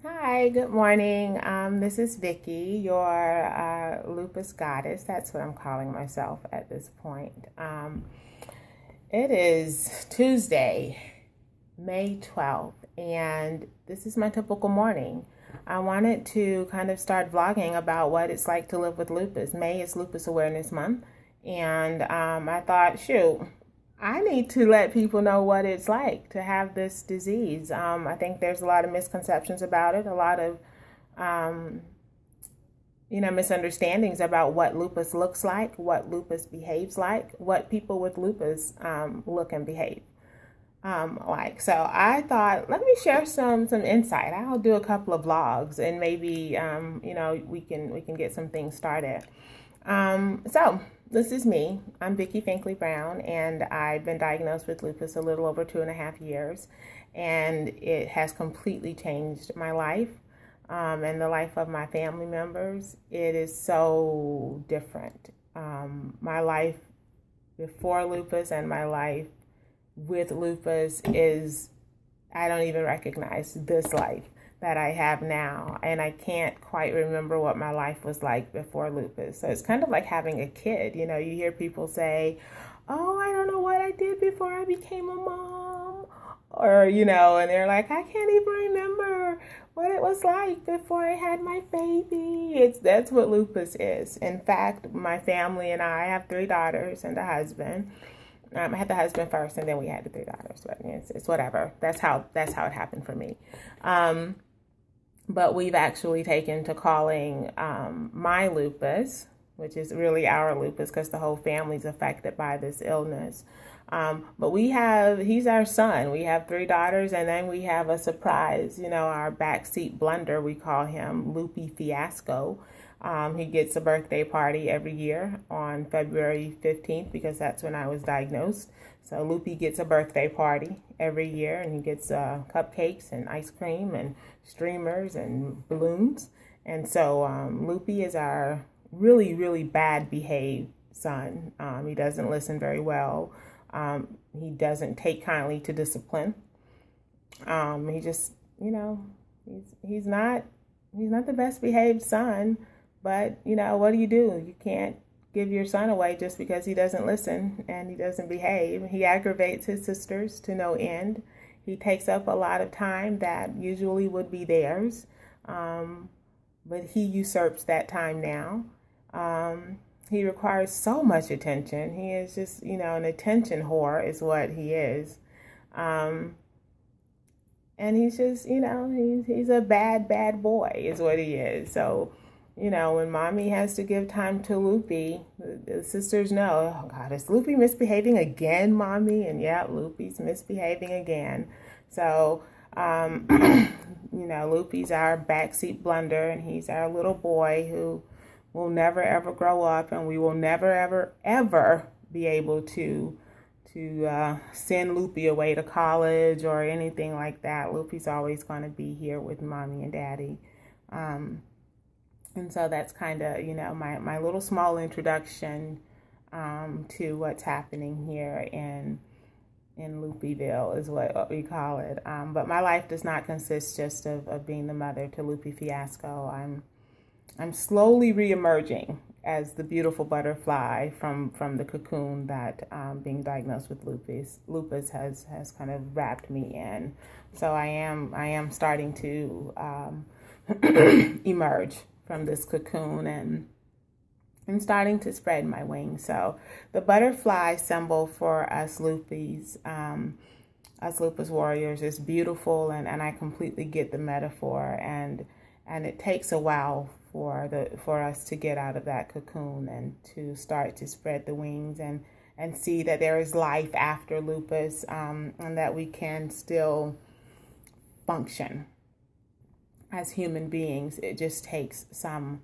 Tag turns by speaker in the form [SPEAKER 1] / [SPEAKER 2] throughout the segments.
[SPEAKER 1] Hi, good morning. This is Vicky, your lupus goddess. That's what I'm calling myself at this point. It is Tuesday, May 12th, and this is my typical morning. I wanted to kind of start vlogging about what it's like to live with lupus. May is Lupus Awareness Month, and I thought, shoot, I need to let people know what it's like to have this disease. I think there's a lot of misconceptions about it, a lot of um, misunderstandings about what lupus looks like, what lupus behaves like, what people with lupus look and behave like. So I thought, let me share some insight. I'll do a couple of vlogs, and maybe we can get some things started. So this is me. I'm Vicky Finkley Brown, and I've been diagnosed with lupus a little over 2.5 years, and it has completely changed my life and the life of my family members. It is so different. My life before lupus and my life with lupus is, I don't even recognize this life that I have now, and I can't quite remember what my life was like before lupus. So it's kind of like having a kid. You hear people say, oh, I don't know what I did before I became a mom, or and they're like, I can't even remember what it was like before I had my baby. That's what lupus is. In fact, my family and I have 3 daughters and a husband. I had the husband first, and then we had the 3 daughters. But it's whatever. That's how it happened for me. But we've actually taken to calling my lupus, which is really our lupus, because the whole family's affected by this illness. But he's our son. We have 3 daughters, and then we have a surprise, our backseat blunder, we call him Loopy Fiasco. He gets a birthday party every year on February 15th because that's when I was diagnosed. So Loopy gets a birthday party every year, and he gets cupcakes and ice cream and streamers and balloons. And so Loopy is our really, really bad behaved son. He doesn't listen very well. He doesn't take kindly to discipline. He just, he's not the best behaved son. But, what do? You can't give your son away just because he doesn't listen and he doesn't behave. He aggravates his sisters to no end. He takes up a lot of time that usually would be theirs, but he usurps that time now. He requires so much attention. He is just, an attention whore is what he is. And he's just, he's a bad boy is what he is. So, when mommy has to give time to Loopy, the sisters know, oh God, is Loopy misbehaving again, mommy? And yeah, Loopy's misbehaving again. So, Loopy's our backseat blunder, and he's our little boy who will never ever grow up, and we will never ever be able to send Loopy away to college or anything like that. Loopy's always going to be here with mommy and daddy. And so that's kind of, my little small introduction to what's happening here in Loopyville is what we call it. But my life does not consist just of being the mother to Loopy Fiasco. I'm slowly reemerging as the beautiful butterfly from the cocoon that being diagnosed with lupus has kind of wrapped me in. So I am starting to emerge from this cocoon and starting to spread my wings. So the butterfly symbol for us lupus warriors is beautiful, and I completely get the metaphor, and it takes a while for us to get out of that cocoon and to start to spread the wings and see that there is life after lupus, and that we can still function as human beings. It just takes some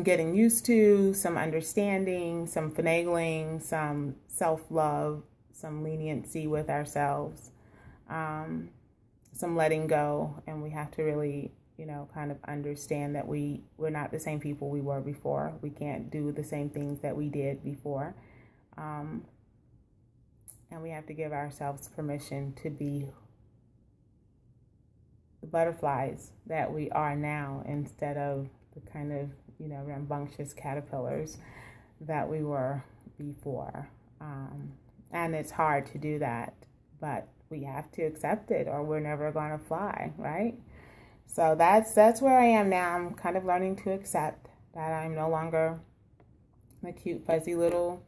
[SPEAKER 1] getting used to, some understanding, some finagling, some self-love, some leniency with ourselves, some letting go. And we have to really, kind of understand that we're not the same people we were before. We can't do the same things that we did before. And we have to give ourselves permission to be the butterflies that we are now, instead of the kind of, rambunctious caterpillars that we were before. And it's hard to do that, but we have to accept it or we're never going to fly, right? So that's where I am now. I'm kind of learning to accept that I'm no longer the cute, fuzzy little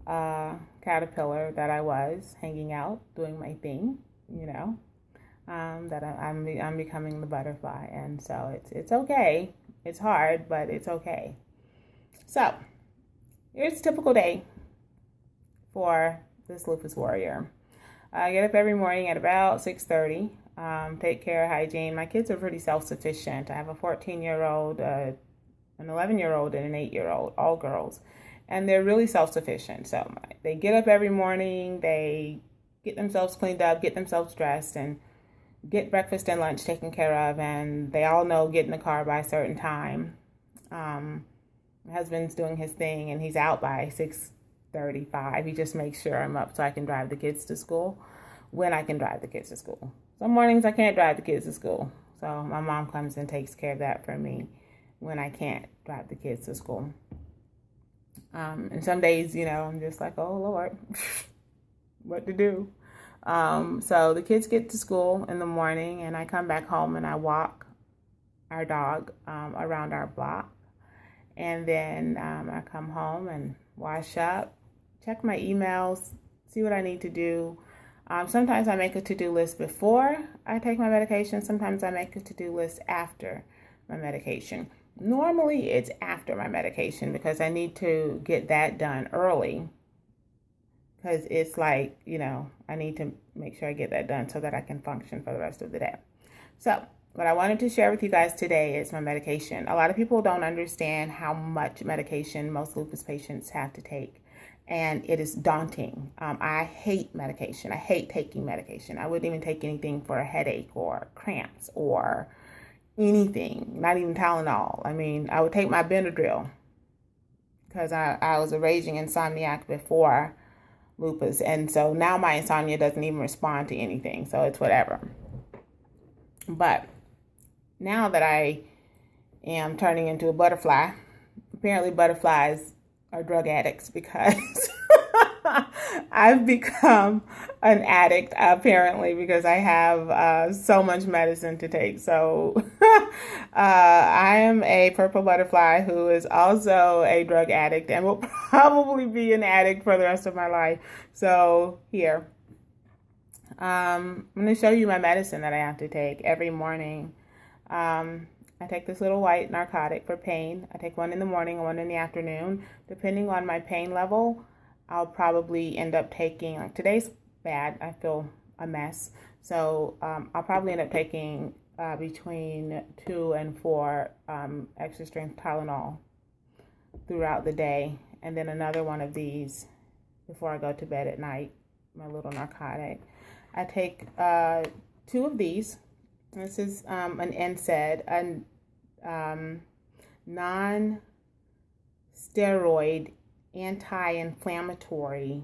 [SPEAKER 1] caterpillar that I was, hanging out, doing my thing, that I'm becoming the butterfly. And so it's okay. It's hard, but it's okay. So here's a typical day for this lupus warrior. I get up every morning at about 6:30, take care of hygiene. My kids are pretty self-sufficient. I have a 14-year-old, an 11-year-old, and an 8-year-old, all girls. And they're really self-sufficient. So they get up every morning, they get themselves cleaned up, get themselves dressed, and get breakfast and lunch taken care of. And they all know get in the car by a certain time. My husband's doing his thing, and he's out by 6:35. He just makes sure I'm up so I can drive the kids to school when I can drive the kids to school. Some mornings I can't drive the kids to school. So my mom comes and takes care of that for me when I can't drive the kids to school. And some days, I'm just like, oh, Lord, what to do? So the kids get to school in the morning, and I come back home and I walk our dog around our block. And then I come home and wash up, check my emails, see what I need to do. Sometimes I make a to-do list before I take my medication. Sometimes I make a to-do list after my medication. Normally it's after my medication because I need to get that done early, because it's like, I need to make sure I get that done so that I can function for the rest of the day. So what I wanted to share with you guys today is my medication. A lot of people don't understand how much medication most lupus patients have to take, and it is daunting. I hate medication. I hate taking medication. I wouldn't even take anything for a headache or cramps or anything, not even Tylenol. I mean, I would take my Benadryl because I was a raging insomniac before lupus, and so now my insomnia doesn't even respond to anything, so it's whatever. But now that I am turning into a butterfly, apparently butterflies are drug addicts, because I've become an addict, apparently, because I have so much medicine to take. So I am a purple butterfly who is also a drug addict and will probably be an addict for the rest of my life. So here, I'm going to show you my medicine that I have to take every morning. I take this little white narcotic for pain. I take one in the morning and one in the afternoon. Depending on my pain level, I'll probably end up taking, like today's bad, I feel a mess. So I'll probably end up taking between 2 and 4 extra strength Tylenol throughout the day. And then another one of these before I go to bed at night, my little narcotic. I take 2 of these. This is an NSAID, a non-steroid anti-inflammatory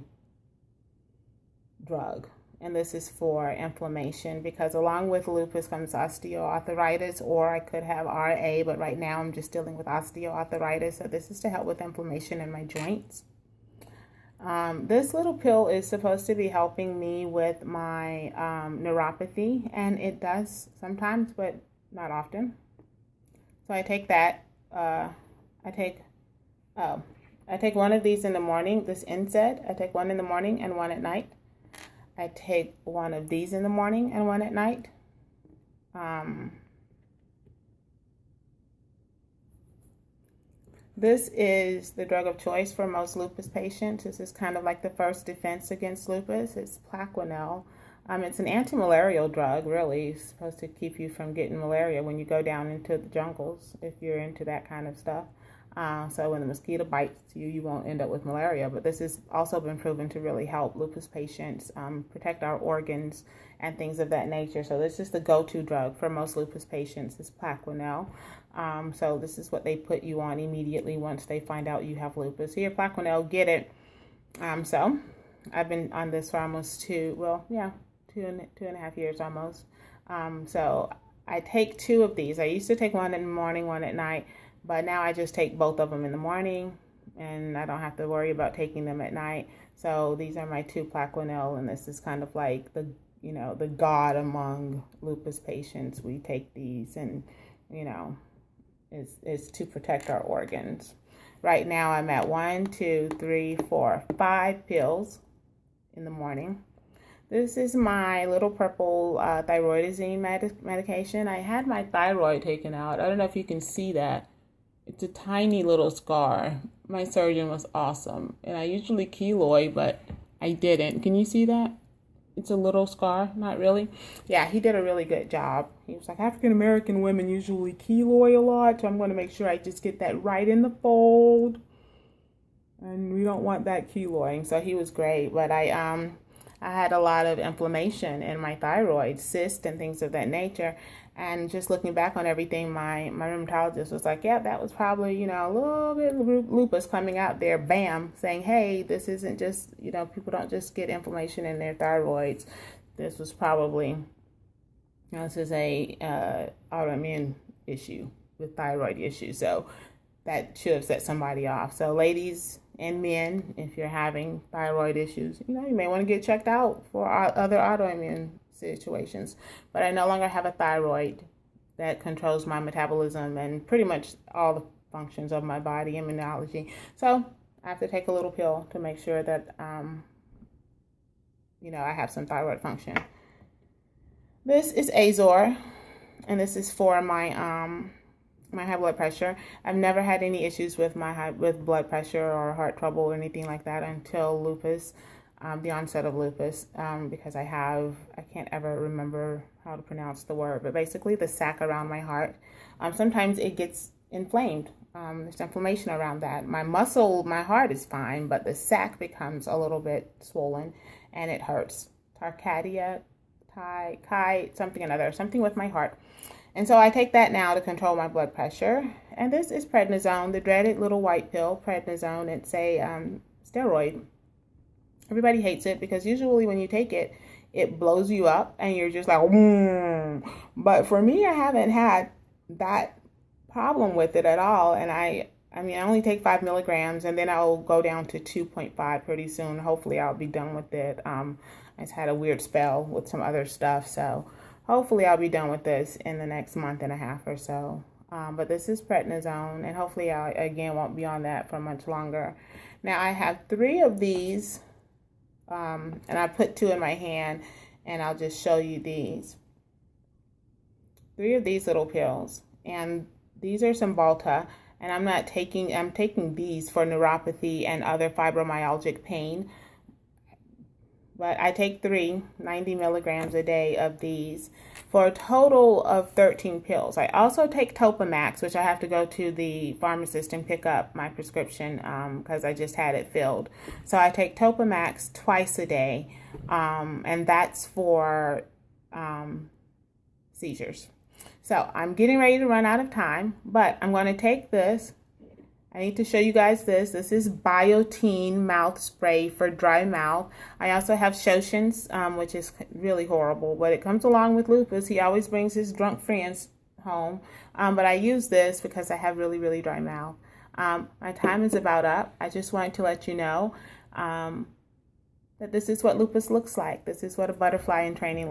[SPEAKER 1] drug. And this is for inflammation, because along with lupus comes osteoarthritis, or I could have RA, but right now I'm just dealing with osteoarthritis. So this is to help with inflammation in my joints. This little pill is supposed to be helping me with my neuropathy, and it does sometimes, but not often. So I take that. I take one of these in the morning, this NSAID. I take one in the morning and one at night. I take one of these in the morning and one at night. This is the drug of choice for most lupus patients. This is kind of like the first defense against lupus. It's Plaquenil. It's an anti-malarial drug, really. It's supposed to keep you from getting malaria when you go down into the jungles, if you're into that kind of stuff. So when the mosquito bites you, you won't end up with malaria. But this has also been proven to really help lupus patients protect our organs and things of that nature. So this is the go-to drug for most lupus patients, is Plaquenil. So this is what they put you on immediately once they find out you have lupus. Here, Plaquenil, get it. So I've been on this for almost 2 and a half years almost. So I take 2 of these. I used to take one in the morning, one at night, but now I just take both of them in the morning, and I don't have to worry about taking them at night. So these are my 2 Plaquenil, and this is kind of like the, you know, the god among lupus patients. We take these, and, you know, it's to protect our organs. Right now I'm at 1, 2, 3, 4, 5 pills in the morning. This is my little purple thyroidazine medication. I had my thyroid taken out. I don't know if you can see that. It's a tiny little scar. My surgeon was awesome. And I usually keloid, but I didn't. Can you see that? It's a little scar. Not really. Yeah, he did a really good job. He was like, African American women usually keloid a lot, so I'm going to make sure I just get that right in the fold. And we don't want that keloiding. So he was great. But I had a lot of inflammation in my thyroid, cysts and things of that nature. And just looking back on everything, my rheumatologist was like, yeah, that was probably, you know, a little bit of lupus coming out there, bam, saying, hey, this isn't just, you know, people don't just get inflammation in their thyroids. This was probably, you know, this is a autoimmune issue with thyroid issues. So that should have set somebody off. So ladies and men, if you're having thyroid issues, you know, you may want to get checked out for other autoimmune situations. But I no longer have a thyroid that controls my metabolism and pretty much all the functions of my body, immunology. So I have to take a little pill to make sure that, you know, I have some thyroid function. This is Azor, and this is for my my high blood pressure. I've never had any issues with with blood pressure or heart trouble or anything like that until lupus. The onset of lupus, because I can't ever remember how to pronounce the word, but basically the sac around my heart, sometimes it gets inflamed. There's inflammation around that. My heart is fine, but the sac becomes a little bit swollen and it hurts. Tarcadia, something with my heart. And so I take that now to control my blood pressure. And this is prednisone, the dreaded little white pill, prednisone. It's a steroid. Everybody hates it because usually when you take it, it blows you up and you're just like, But for me, I haven't had that problem with it at all. And I only take 5 milligrams, and then I'll go down to 2.5 pretty soon. Hopefully I'll be done with it. I just had a weird spell with some other stuff. So hopefully I'll be done with this in the next month and a half or so. But this is prednisone, and hopefully I, again, won't be on that for much longer. Now I have 3 of these. And I put 2 in my hand, and I'll just show you these. 3 of these little pills, and these are Cymbalta, and I'm taking these for neuropathy and other fibromyalgic pain. But I take 90 milligrams a day of these for a total of 13 pills. I also take Topamax, which I have to go to the pharmacist and pick up my prescription because I just had it filled. So I take Topamax twice a day, and that's for seizures. So I'm getting ready to run out of time, but I'm going to take this. I need to show you guys this. This is Biotene mouth spray for dry mouth. I also have Shoshin's, which is really horrible, but it comes along with lupus. He always brings his drunk friends home, but I use this because I have really, really dry mouth. My time is about up. I just wanted to let you know that this is what lupus looks like. This is what a butterfly in training looks like.